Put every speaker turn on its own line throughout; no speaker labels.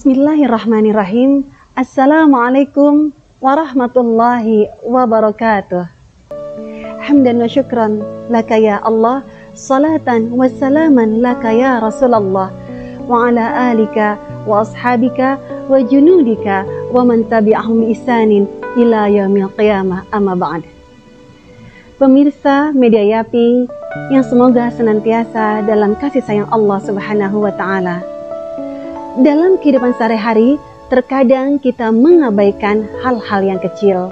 Bismillahirrahmanirrahim. Assalamualaikum warahmatullahi wabarakatuh. Hamdan wa syukran laka ya Allah, salatan wa salaman laka ya Rasulullah, wa ala alika wa ashabika wa junudika wa man tabi'ahum bi ihsanin ila yaumil qiyamah, amma ba'd. Pemirsa Media Yapi yang semoga senantiasa dalam kasih sayang Allah Subhanahu wa taala. Dalam kehidupan sehari-hari, terkadang kita mengabaikan hal-hal yang kecil.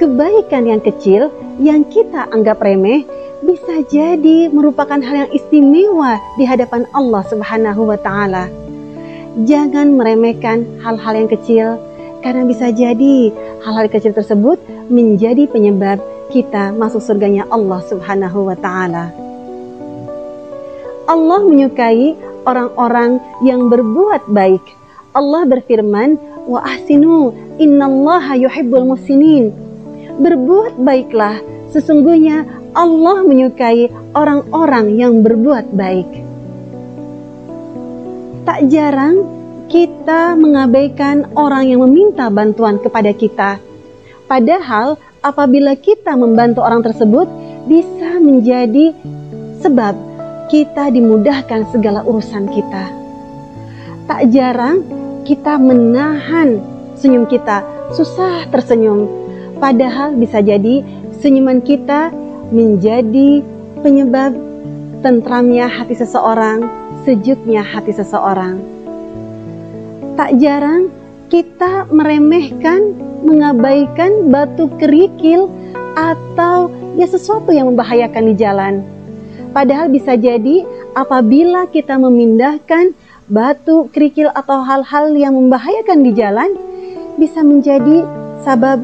Kebaikan yang kecil yang kita anggap remeh bisa jadi merupakan hal yang istimewa di hadapan Allah Subhanahu wa taala. Jangan meremehkan hal-hal yang kecil, karena bisa jadi hal-hal kecil tersebut menjadi penyebab kita masuk surganya Allah Subhanahu wa taala. Allah menyukai orang-orang yang berbuat baik. Allah berfirman, wa ahsinu innallaha yuhibbul muhsinin. Berbuat baiklah, sesungguhnya Allah menyukai orang-orang yang berbuat baik. Tak jarang kita mengabaikan orang yang meminta bantuan kepada kita. Padahal apabila kita membantu orang tersebut, bisa menjadi sebab kita dimudahkan segala urusan kita. Tak jarang kita menahan senyum kita, susah tersenyum. Padahal bisa jadi senyuman kita menjadi penyebab tentramnya hati seseorang, sejuknya hati seseorang. Tak jarang kita meremehkan, mengabaikan batu kerikil atau sesuatu yang membahayakan di jalan. Padahal bisa jadi apabila kita memindahkan batu, kerikil atau hal-hal yang membahayakan di jalan, bisa menjadi sabab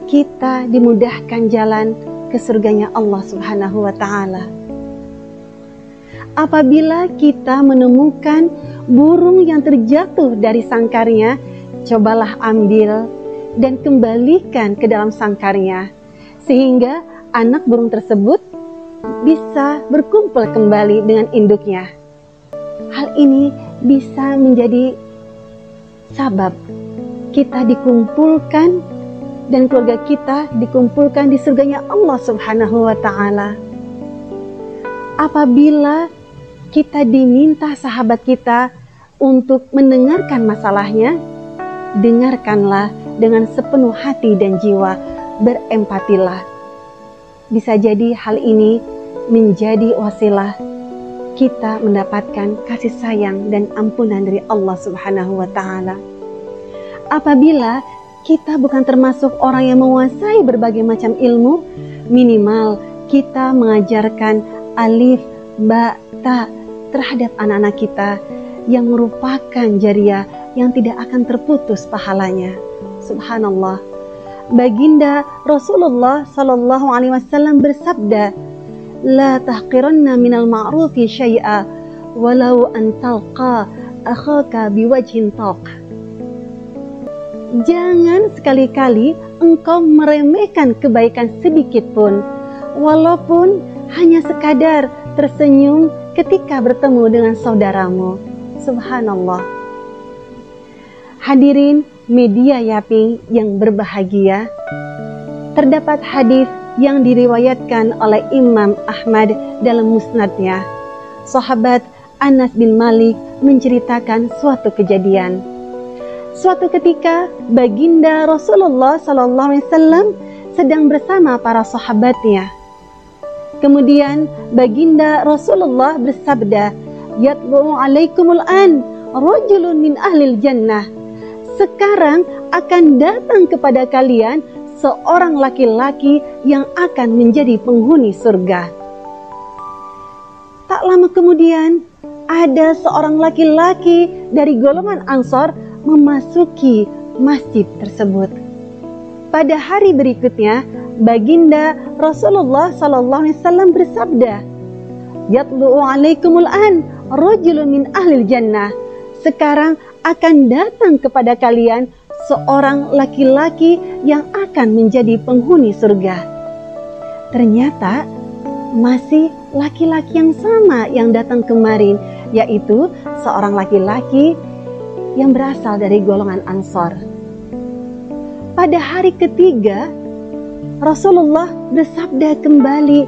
kita dimudahkan jalan ke surganya Allah Subhanahu wa taala. Apabila kita menemukan burung yang terjatuh dari sangkarnya, cobalah ambil dan kembalikan ke dalam sangkarnya, sehingga anak burung tersebut bisa berkumpul kembali dengan induknya. Hal ini bisa menjadi sabab kita dikumpulkan dan keluarga kita dikumpulkan di surganya Allah Subhanahu wa taala. Apabila kita diminta sahabat kita untuk mendengarkan masalahnya, dengarkanlah dengan sepenuh hati dan jiwa, berempatilah. Bisa jadi hal ini menjadi wasilah kita mendapatkan kasih sayang dan ampunan dari Allah Subhanahu wa taala. Apabila kita bukan termasuk orang yang menguasai berbagai macam ilmu, minimal kita mengajarkan alif, ba, ta terhadap anak-anak kita yang merupakan jariah yang tidak akan terputus pahalanya. Subhanallah. Baginda Rasulullah sallallahu alaihi wasallam bersabda, la tahqiranna minal ma'rufi syai'a walau an talqa akhaka biwajhin talq. Jangan sekali-kali engkau meremehkan kebaikan sedikit pun, walaupun hanya sekadar tersenyum ketika bertemu dengan saudaramu. Subhanallah. Hadirin Media Yapi yang berbahagia, terdapat hadis yang diriwayatkan oleh Imam Ahmad dalam musnadnya. Sahabat Anas bin Malik menceritakan suatu kejadian. Suatu ketika baginda Rasulullah SAW sedang bersama para sahabatnya. Kemudian baginda Rasulullah bersabda, yatlu'u alaikumul an rajulun min ahlil jannah. Sekarang akan datang kepada kalian seorang laki-laki yang akan menjadi penghuni surga. Tak lama kemudian, ada seorang laki-laki dari golongan Ansor memasuki masjid tersebut. Pada hari berikutnya, baginda Rasulullah SAW bersabda, yatlu'u alaikumul an rajulun min ahlil jannah. Sekarang akan datang kepada kalian seorang laki-laki yang akan menjadi penghuni surga. Ternyata masih laki-laki yang sama yang datang kemarin, yaitu seorang laki-laki yang berasal dari golongan Ansor. Pada hari ketiga, Rasulullah bersabda kembali,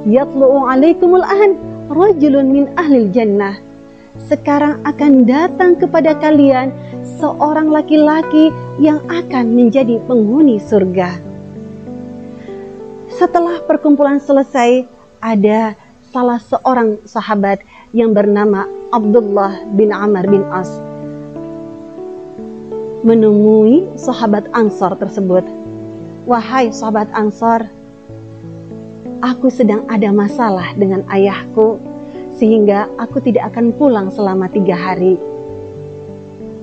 "Yatlu'u alaikumul an rajulun min ahlil jannah." Sekarang akan datang kepada kalian seorang laki-laki yang akan menjadi penghuni surga. Setelah perkumpulan selesai, ada salah seorang sahabat yang bernama Abdullah bin Amr bin As menemui sahabat Ansor tersebut. "Wahai sahabat Ansor, aku sedang ada masalah dengan ayahku, sehingga aku tidak akan pulang selama 3 hari.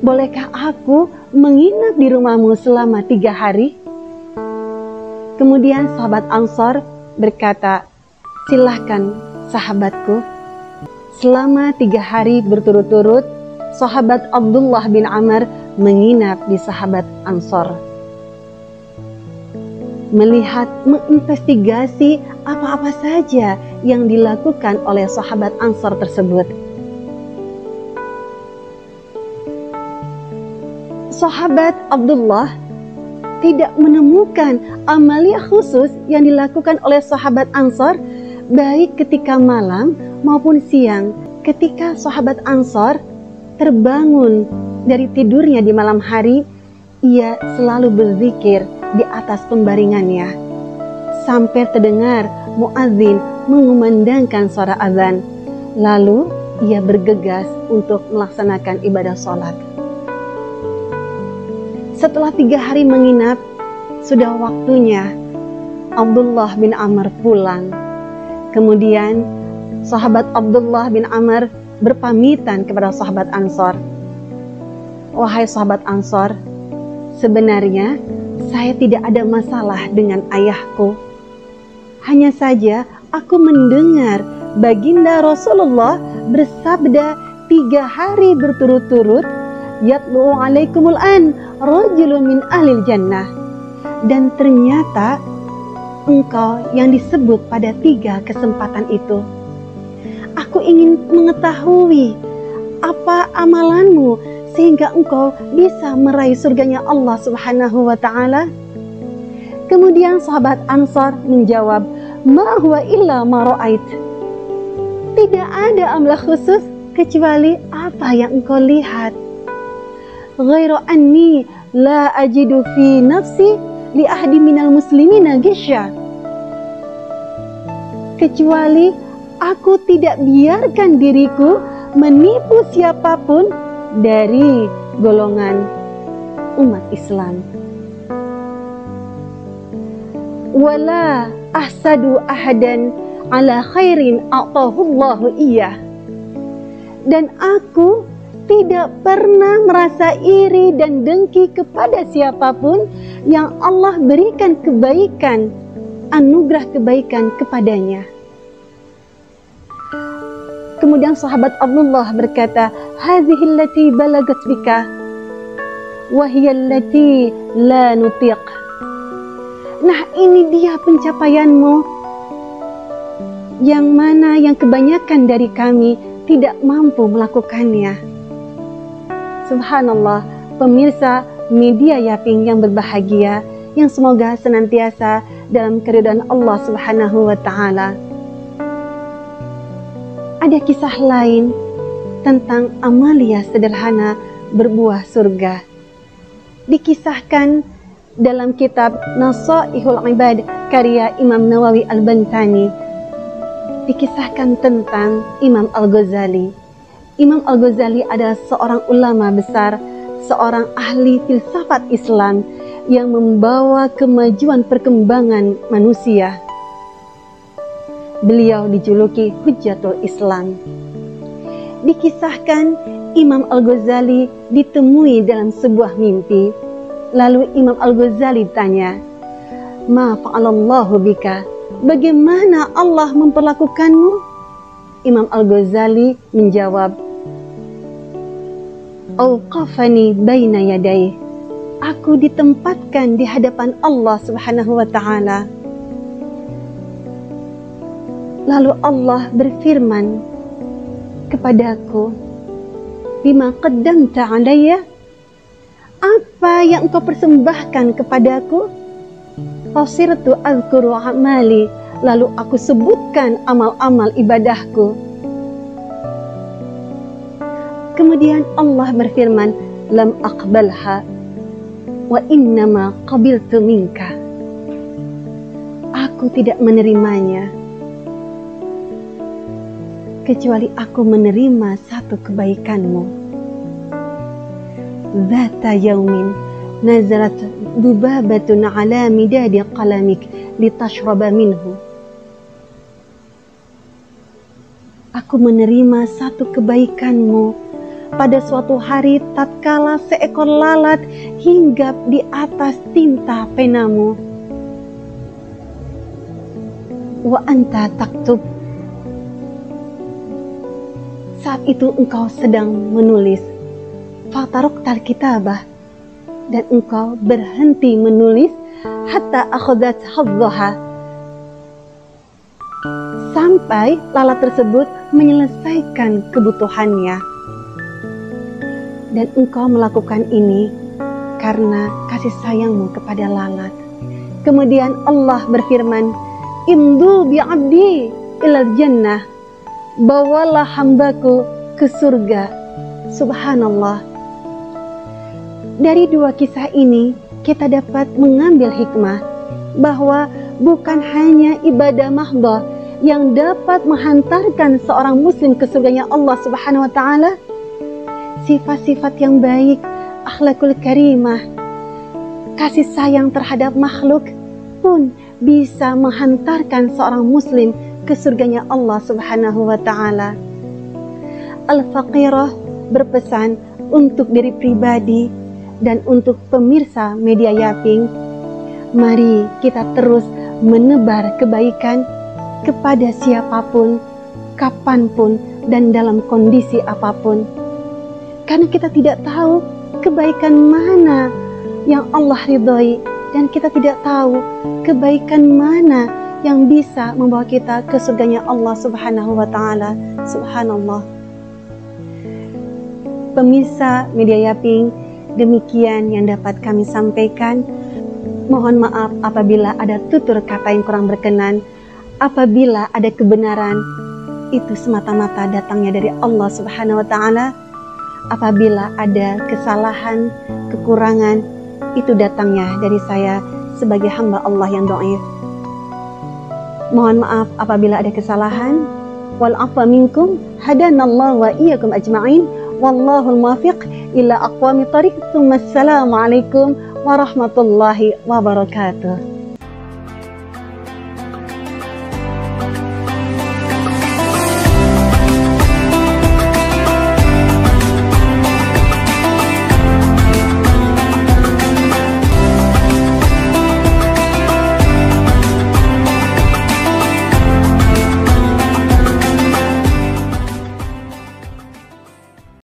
Bolehkah aku menginap di rumahmu selama 3 hari?" Kemudian sahabat Ansor berkata, "Silahkan sahabatku." Selama 3 hari berturut-turut, sahabat Abdullah bin Amr menginap di sahabat Ansor. Melihat, menginvestigasi apa-apa saja yang dilakukan oleh sahabat Ansor tersebut. Sahabat Abdullah tidak menemukan amalia khusus yang dilakukan oleh sahabat Ansor, baik ketika malam maupun siang. Ketika sahabat Ansor terbangun dari tidurnya di malam hari, ia selalu berzikir di atas pembaringannya sampai terdengar muadzin mengumandangkan suara azan. Lalu ia bergegas untuk melaksanakan ibadah sholat. Setelah 3 hari menginap, sudah waktunya Abdullah bin Amr pulang. Kemudian sahabat Abdullah bin Amr berpamitan kepada sahabat Ansor. "Wahai sahabat Ansor, sebenarnya saya tidak ada masalah dengan ayahku. Hanya saja aku mendengar baginda Rasulullah bersabda 3 hari berturut-turut, 'Yatlu'u alaikumul an rajulun min ahlil jannah.' Dan ternyata engkau yang disebut pada 3 kesempatan itu. Aku ingin mengetahui apa amalanmu sehingga engkau bisa meraih surganya Allah Subhanahu wa ta'ala." Kemudian sahabat Ansor menjawab, "Ma huwa illa ma ra'ait." Tidak ada amalan khusus kecuali apa yang engkau lihat. "Ghairu anni la ajidu fi nafsi li ahdi minal muslimina gisya." Kecuali aku tidak biarkan diriku menipu siapapun dari golongan umat Islam. "Wala ahsadu ahadan ala khairin a'tahullahu iyah." Dan aku tidak pernah merasa iri dan dengki kepada siapapun yang Allah berikan kebaikan, anugerah kebaikan kepadanya. Kemudian sahabat Abdullah berkata, "Hadhihi allati balagat bika wa hiya allati la nutiq." Nah, ini dia pencapaianmu yang mana yang kebanyakan dari kami tidak mampu melakukannya. Subhanallah, pemirsa media Yaping yang berbahagia, yang semoga senantiasa dalam keridhaan Allah Subhanahu wa ta'ala. Ada kisah lain tentang amalia sederhana berbuah surga. Dikisahkan dalam kitab Nasaihul Ibad karya Imam Nawawi Al-Bantani. Dikisahkan tentang Imam Al-Ghazali. Imam Al-Ghazali adalah seorang ulama besar, seorang ahli filsafat Islam yang membawa kemajuan perkembangan manusia. Beliau dijuluki Hujjatul Islam. Dikisahkan Imam Al-Ghazali ditemui dalam sebuah mimpi. Lalu Imam Al-Ghazali tanya, "Ma fa'alallahu bika?" Bagaimana Allah memperlakukanmu? Imam Al-Ghazali menjawab, "Auqafani baina yadayh." Aku ditempatkan di hadapan Allah Subhanahu wa ta'ala. Lalu Allah berfirman kepadaku, "Bima qaddamta alayya Apa yang engkau persembahkan kepadaku? Fasirtu azkuru amali, lalu aku sebutkan amal-amal ibadahku. Kemudian Allah berfirman, lam aqbalha wa innama qabiltu minka. Aku tidak menerimanya, kecuali aku menerima satu kebaikanmu. Zata yaumin nazarat dubabatun ala midadi qalamik litashraba minhu. Aku menerima satu kebaikanmu pada suatu hari tatkala seekor lalat hinggap di atas tinta penamu. Wa anta taktub. Saat itu engkau sedang menulis. Fataroktal kitabah, dan engkau berhenti menulis hatta akhadat hadzaha, sampai lalat tersebut menyelesaikan kebutuhannya. Dan engkau melakukan ini karena kasih sayangmu kepada lalat. Kemudian Allah berfirman, imdu bi'abdi ilal jannah, bawalah hambaku ke surga. Subhanallah. Dari dua kisah ini kita dapat mengambil hikmah bahwa bukan hanya ibadah mahdhah yang dapat menghantarkan seorang muslim ke surganya Allah Subhanahu wa taala, sifat-sifat yang baik, akhlakul karimah, kasih sayang terhadap makhluk pun bisa menghantarkan seorang muslim ke surganya Allah Subhanahu wa taala. Al-Faqirah berpesan untuk diri pribadi dan untuk pemirsa media Yaping, mari kita terus menebar kebaikan kepada siapapun, kapanpun, dan dalam kondisi apapun. Karena kita tidak tahu kebaikan mana yang Allah ridhoi, dan kita tidak tahu kebaikan mana yang bisa membawa kita ke surganya Allah Subhanahu wa taala. Subhanallah. Pemirsa media Yaping, demikian yang dapat kami sampaikan. Mohon maaf apabila ada tutur kata yang kurang berkenan. Apabila ada kebenaran, itu semata-mata datangnya dari Allah Subhanahu wa taala. Apabila ada kesalahan, kekurangan, itu datangnya dari saya sebagai hamba Allah yang dhaif. Mohon maaf apabila ada kesalahan. Wal afwa minkum, hadanallahu wa iyyakum ajma'in. Wallahul muwaffiq ila aqwamit thariq. Assalamualaikum warahmatullahi wabarakatuh.